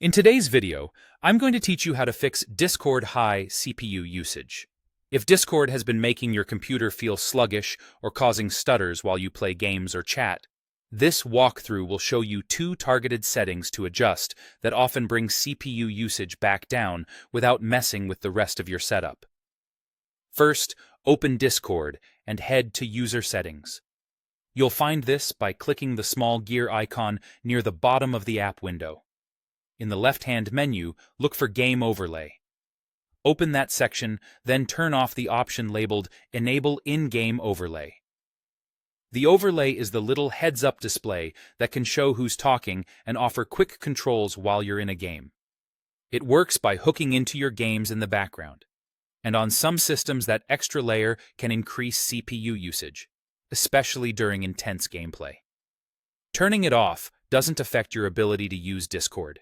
In today's video, I'm going to teach you how to fix Discord high CPU usage. If Discord has been making your computer feel sluggish or causing stutters while you play games or chat, this walkthrough will show you two targeted settings to adjust that often bring CPU usage back down without messing with the rest of your setup. First, open Discord and head to User Settings. You'll find this by clicking the small gear icon near the bottom of the app window. In the left-hand menu, look for Game Overlay. Open that section, then turn off the option labeled Enable In-Game Overlay. The overlay is the little heads-up display that can show who's talking and offer quick controls while you're in a game. It works by hooking into your games in the background. And on some systems, that extra layer can increase CPU usage, especially during intense gameplay. Turning it off doesn't affect your ability to use Discord.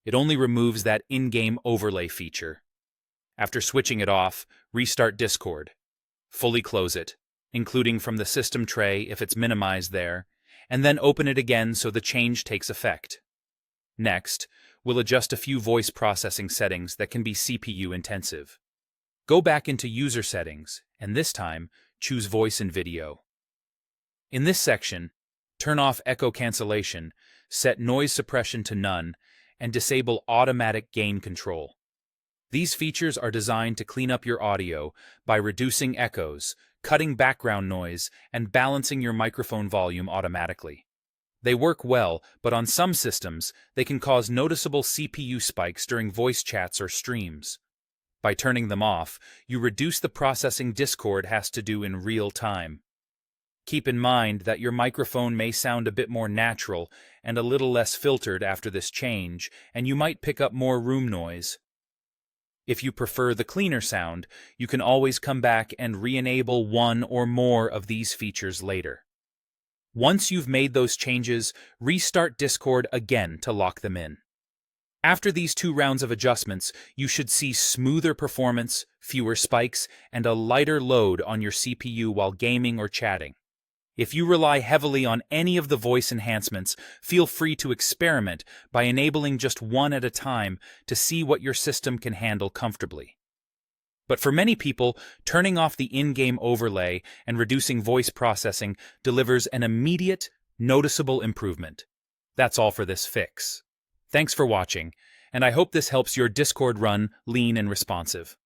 It only removes that in-game overlay feature. After switching it off, restart Discord. Fully close it, including from the system tray if it's minimized there, and then open it again so the change takes effect. Next, we'll adjust a few voice processing settings that can be CPU intensive. Go back into User Settings, and this time, choose Voice and Video. In this section, turn off echo cancellation, set noise suppression to none, and disable automatic gain control. These features are designed to clean up your audio by reducing echoes, cutting background noise, and balancing your microphone volume automatically. They work well, but on some systems, they can cause noticeable CPU spikes during voice chats or streams. By turning them off, you reduce the processing Discord has to do in real time. Keep in mind that your microphone may sound a bit more natural and a little less filtered after this change, and you might pick up more room noise. If you prefer the cleaner sound, you can always come back and re-enable one or more of these features later. Once you've made those changes, restart Discord again to lock them in. After these two rounds of adjustments, you should see smoother performance, fewer spikes, and a lighter load on your CPU while gaming or chatting. If you rely heavily on any of the voice enhancements, feel free to experiment by enabling just one at a time to see what your system can handle comfortably. But for many people, turning off the in-game overlay and reducing voice processing delivers an immediate, noticeable improvement. That's all for this fix. Thanks for watching, and I hope this helps your Discord run lean and responsive.